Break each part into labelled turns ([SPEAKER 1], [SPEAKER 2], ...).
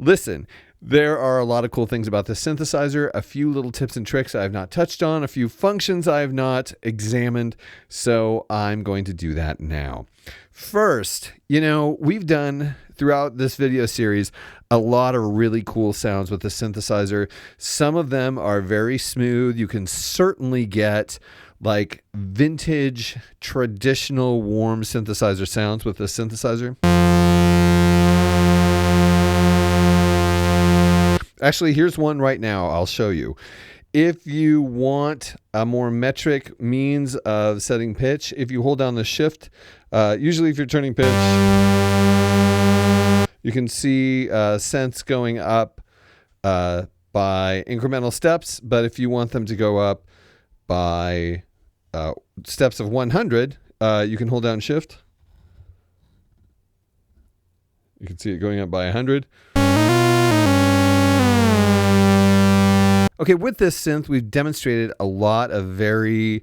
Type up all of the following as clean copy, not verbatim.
[SPEAKER 1] listen, there are a lot of cool things about this synthesizer, a few little tips and tricks I have not touched on, a few functions I have not examined, so I'm going to do that now. First, we've done throughout this video series a lot of really cool sounds with the synthesizer. Some of them are very smooth. You can certainly get like vintage, traditional, warm synthesizer sounds with this synthesizer. Actually, here's one right now I'll show you. If you want a more metric means of setting pitch, if you hold down the shift, usually if you're turning pitch, you can see cents going up by incremental steps, but if you want them to go up by steps of 100, you can hold down shift. You can see it going up by 100. Okay, with this synth, we've demonstrated a lot of very,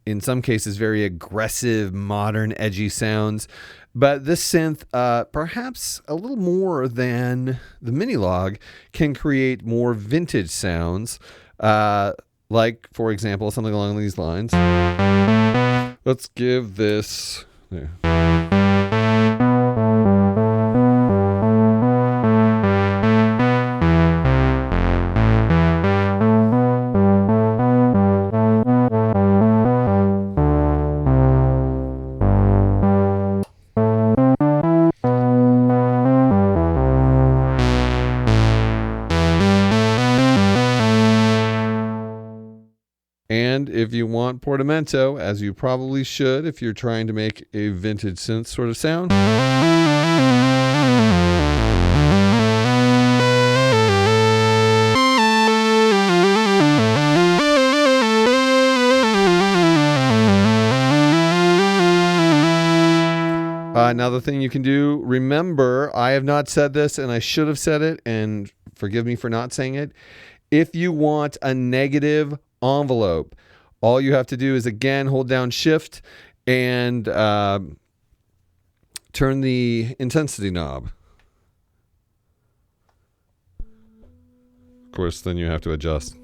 [SPEAKER 1] in some cases, very aggressive, modern, edgy sounds. But this synth, perhaps a little more than the Monologue, can create more vintage sounds. Like, for example, something along these lines. Let's give this... There. And if you want portamento, as you probably should if you're trying to make a vintage synth sort of sound, another thing you can do, remember, I have not said this and I should have said it, and forgive me for not saying it. If you want a negative envelope, all you have to do is again hold down shift and turn the intensity knob. Of course, then you have to adjust,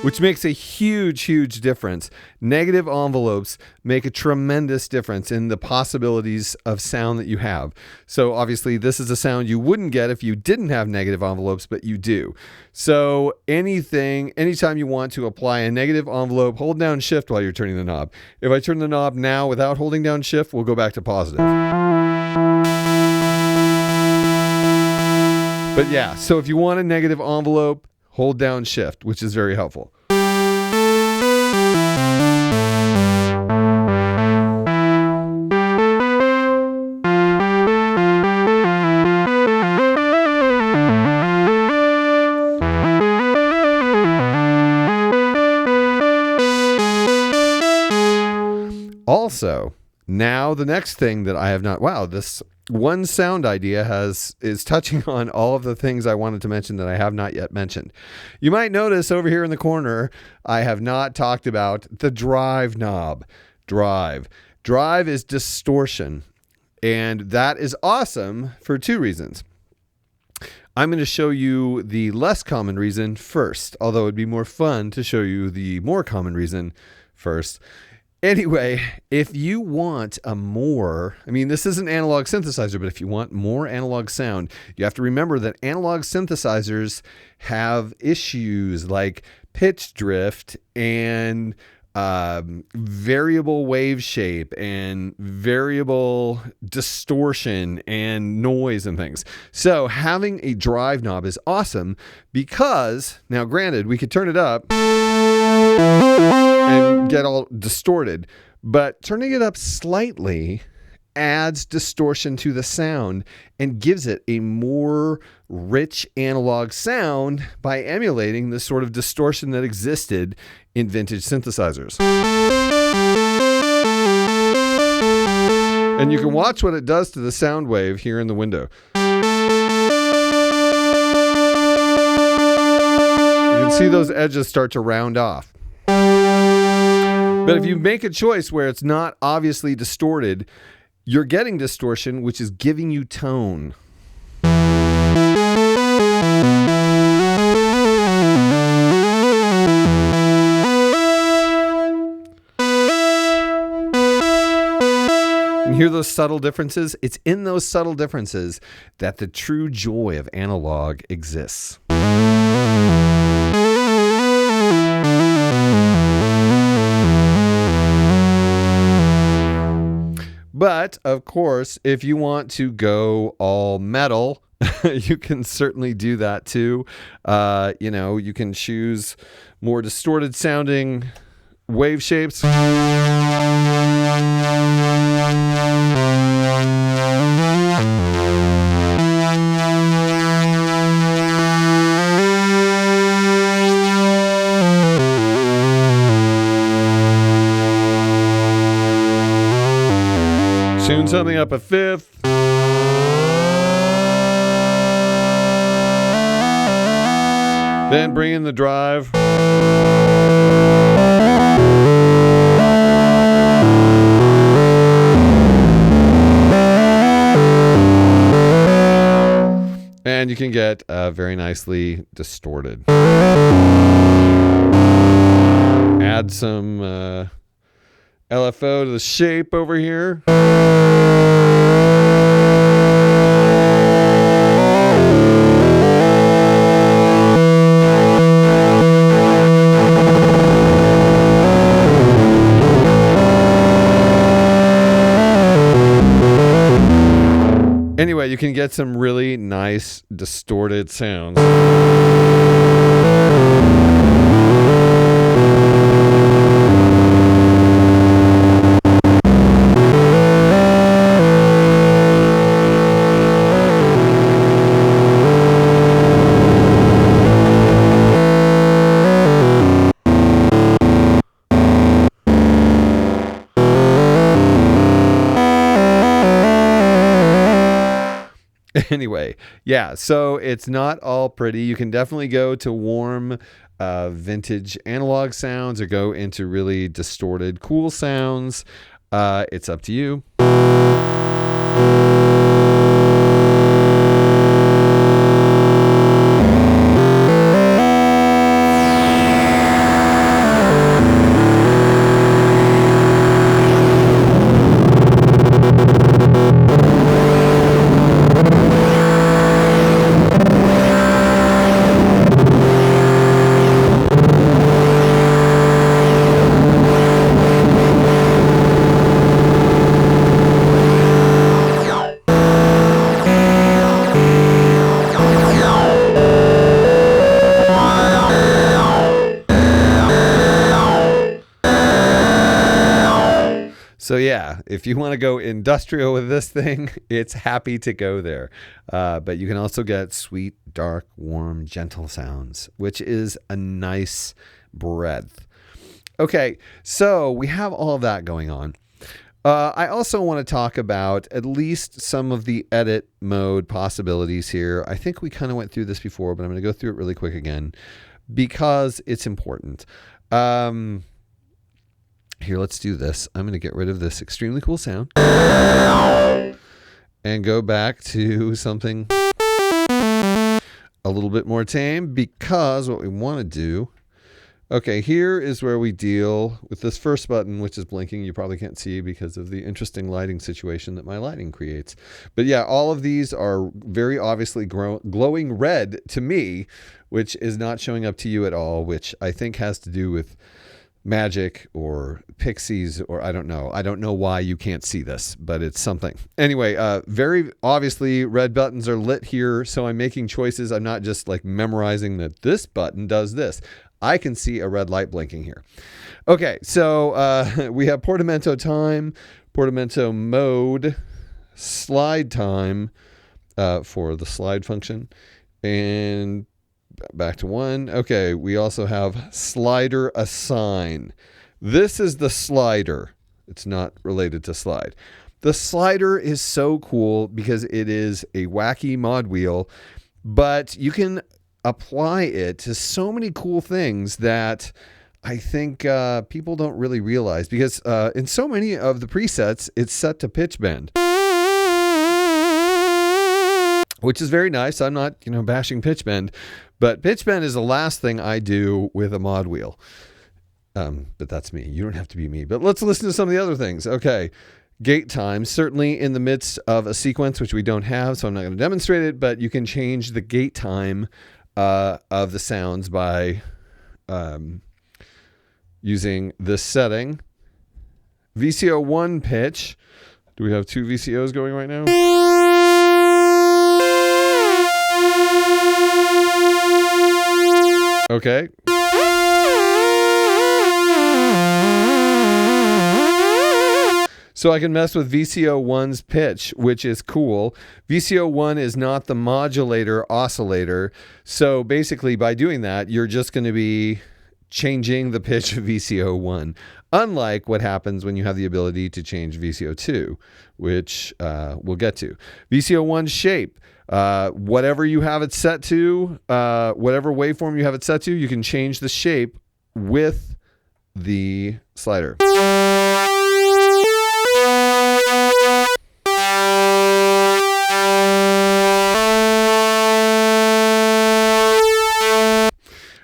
[SPEAKER 1] which makes a huge difference. Negative envelopes make a tremendous difference in the possibilities of sound that you have. So obviously this is a sound you wouldn't get if you didn't have negative envelopes, but you do. So anytime you want to apply a negative envelope, hold down shift while you're turning the knob. If I turn the knob now without holding down shift, we'll go back to positive. But yeah, so if you want a negative envelope, hold down shift, which is very helpful. Also, now the next thing that I have not, wow, this one sound idea is touching on all of the things I wanted to mention that I have not yet mentioned. You might notice over here in the corner, I have not talked about the drive knob. Drive is distortion, and that is awesome for two reasons. I'm going to show you the less common reason first, although it'd be more fun to show you the more common reason first. Anyway, if you want this is an analog synthesizer, but if you want more analog sound, you have to remember that analog synthesizers have issues like pitch drift and variable wave shape and variable distortion and noise and things. So having a drive knob is awesome because, now granted, we could turn it up and get all distorted, but turning it up slightly adds distortion to the sound and gives it a more rich analog sound by emulating the sort of distortion that existed in vintage synthesizers. And you can watch what it does to the sound wave here in the window. You can see those edges start to round off. But if you make a choice where it's not obviously distorted, you're getting distortion, which is giving you tone. And hear those subtle differences? It's in those subtle differences that the true joy of analog exists. But, of course, if you want to go all metal, you can certainly do that too. You can choose more distorted sounding wave shapes. Tune something up a fifth. Then bring in the drive. And you can get very nicely distorted. Add some LFO to the shape over here. Anyway, you can get some really nice distorted sounds. Anyway, yeah, so it's not all pretty. You can definitely go to warm vintage analog sounds or go into really distorted cool sounds. It's up to you. So yeah, if you want to go industrial with this thing, it's happy to go there. But you can also get sweet, dark, warm, gentle sounds, which is a nice breadth. Okay, so we have all of that going on. I also want to talk about at least some of the edit mode possibilities here. I think we kind of went through this before, but I'm going to go through it really quick again because it's important. Here, let's do this. I'm going to get rid of this extremely cool sound and go back to something a little bit more tame, because what we want to do, okay, here is where we deal with this first button, which is blinking. You probably can't see because of the interesting lighting situation that my lighting creates. But yeah, all of these are very obviously glowing red to me, which is not showing up to you at all, which I think has to do with magic or pixies, or I don't know. I don't know why you can't see this, but it's something. Anyway, very obviously red buttons are lit here, so I'm making choices. I'm not just like memorizing that this button does this. I can see a red light blinking here. Okay, so we have portamento time, portamento mode, slide time for the slide function, and back to 1. Okay, we also have slider assign. This is the slider. It's not related to slide. The slider is so cool because it is a wacky mod wheel, but you can apply it to so many cool things that I think people don't really realize, because in so many of the presets, it's set to pitch bend, which is very nice. I'm not, bashing pitch bend, but pitch bend is the last thing I do with a mod wheel. But that's me. You don't have to be me. But let's listen to some of the other things. Okay. Gate time, certainly in the midst of a sequence, which we don't have, so I'm not going to demonstrate it, but you can change the gate time of the sounds by using this setting. VCO1 pitch. Do we have 2 VCOs going right now? Okay. So I can mess with VCO1's pitch, which is cool. VCO1 is not the modulator oscillator. So basically by doing that, you're just going to be changing the pitch of VCO1, unlike what happens when you have the ability to change VCO2, which we'll get to. VCO1 shape, whatever you have it set to, whatever waveform you have it set to, you can change the shape with the slider.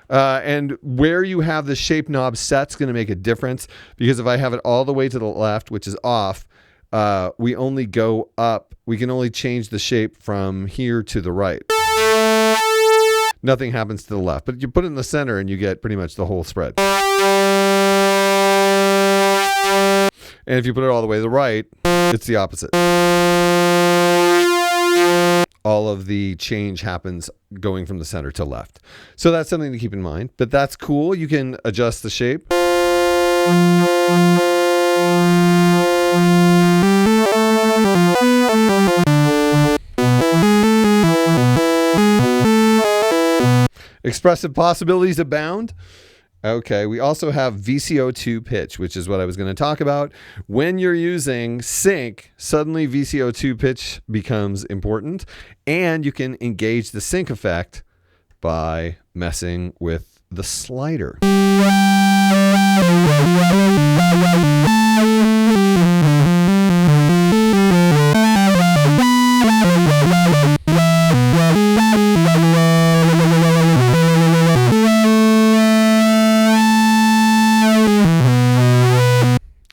[SPEAKER 1] And where you have the shape knob set's going to make a difference, because if I have it all the way to the left, which is off, we only go up. We can only change the shape from here to the right. Nothing happens to the left, but you put it in the center and you get pretty much the whole spread. And if you put it all the way to the right, it's the opposite. All of the change happens going from the center to left. So that's something to keep in mind, but that's cool. You can adjust the shape. Expressive possibilities abound. Okay, we also have VCO2 pitch, which is what I was going to talk about. When you're using sync, suddenly VCO2 pitch becomes important, and you can engage the sync effect by messing with the slider.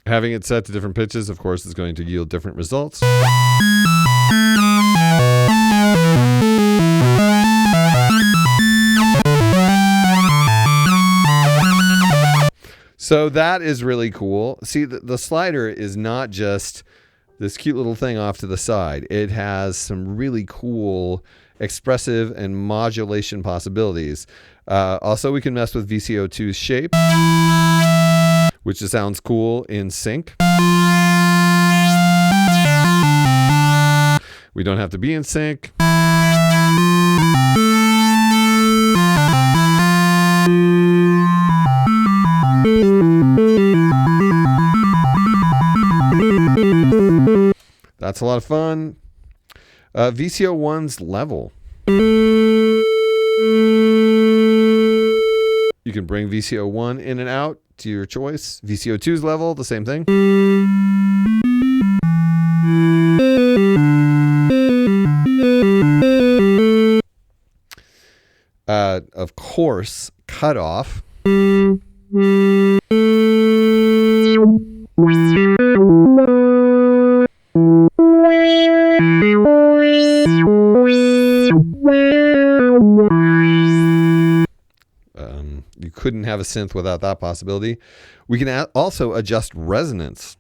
[SPEAKER 1] Having it set to different pitches, of course, is going to yield different results. So that is really cool. See, the slider is not just this cute little thing off to the side. It has some really cool expressive and modulation possibilities. Also, we can mess with VCO2's shape, which sounds cool in sync. We don't have to be in sync. That's a lot of fun. VCO1's level. You can bring VCO1 in and out to your choice. VCO2's level, the same thing. Of course, cutoff. You couldn't have a synth without that possibility. We can also adjust resonance.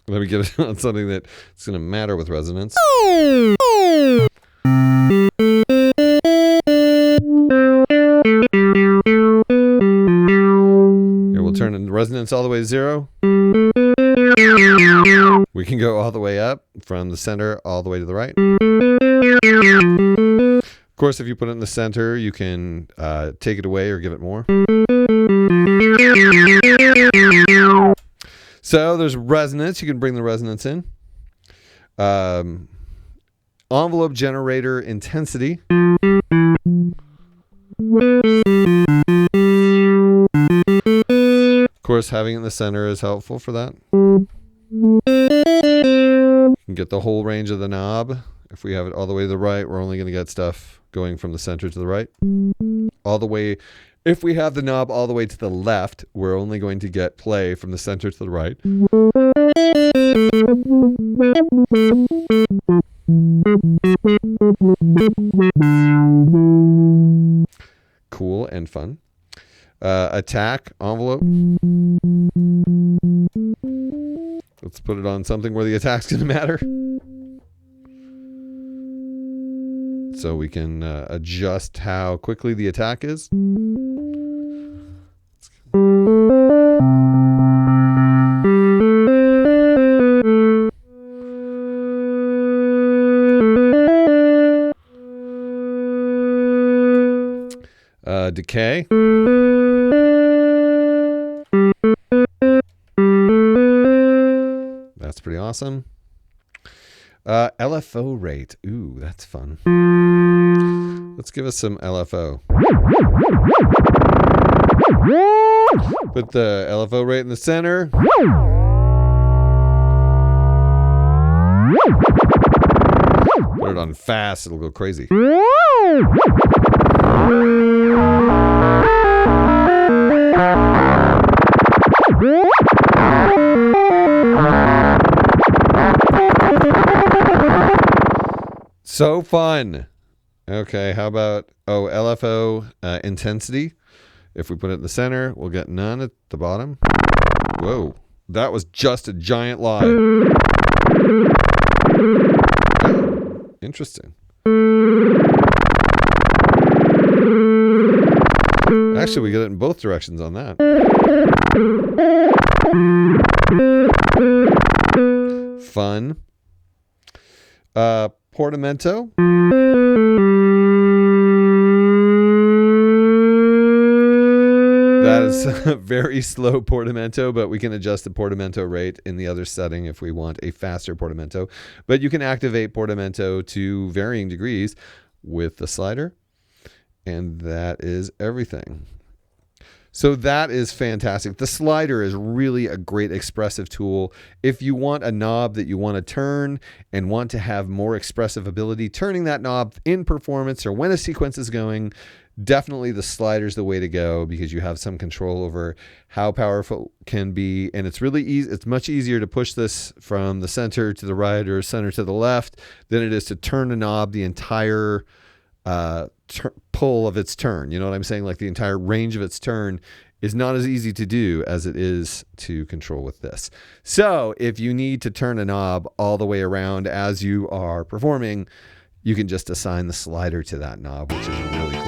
[SPEAKER 1] Let me get it on something that's going to matter with resonance. Here, we'll turn the resonance all the way to 0. We can go all the way up from the center all the way to the right. Of course, if you put it in the center, you can take it away or give it more. So there's resonance. You can bring the resonance in. Envelope generator intensity. Of course, having it in the center is helpful for that. You can get the whole range of the knob. If we have it all the way to the right, we're only going to get stuff going from the center to the right. All the way, if we have the knob all the way to the left, we're only going to get play from the center to the right. Cool and fun. Attack envelope. Let's put it on something where the attack's going to matter. So we can adjust how quickly the attack is. Decay. That's pretty awesome. LFO rate. Ooh, that's fun. Let's give us some LFO. Put the LFO rate in the center. Put it on fast, it'll go crazy. So fun. Okay, how about, LFO intensity. If we put it in the center, we'll get none at the bottom. Whoa, that was just a giant lie. Interesting. Actually, we get it in both directions on that. Fun. Portamento. That is a very slow portamento, but we can adjust the portamento rate in the other setting if we want a faster portamento. But you can activate portamento to varying degrees with the slider. And that is everything. So that is fantastic. The slider is really a great expressive tool. If you want a knob that you want to turn and want to have more expressive ability, turning that knob in performance or when a sequence is going, definitely the slider is the way to go because you have some control over how powerful it can be. And it's really easy. It's much easier to push this from the center to the right or center to the left than it is to turn a knob the entire pull of its turn. You know what I'm saying? Like the entire range of its turn is not as easy to do as it is to control with this. So if you need to turn a knob all the way around as you are performing, you can just assign the slider to that knob, which is really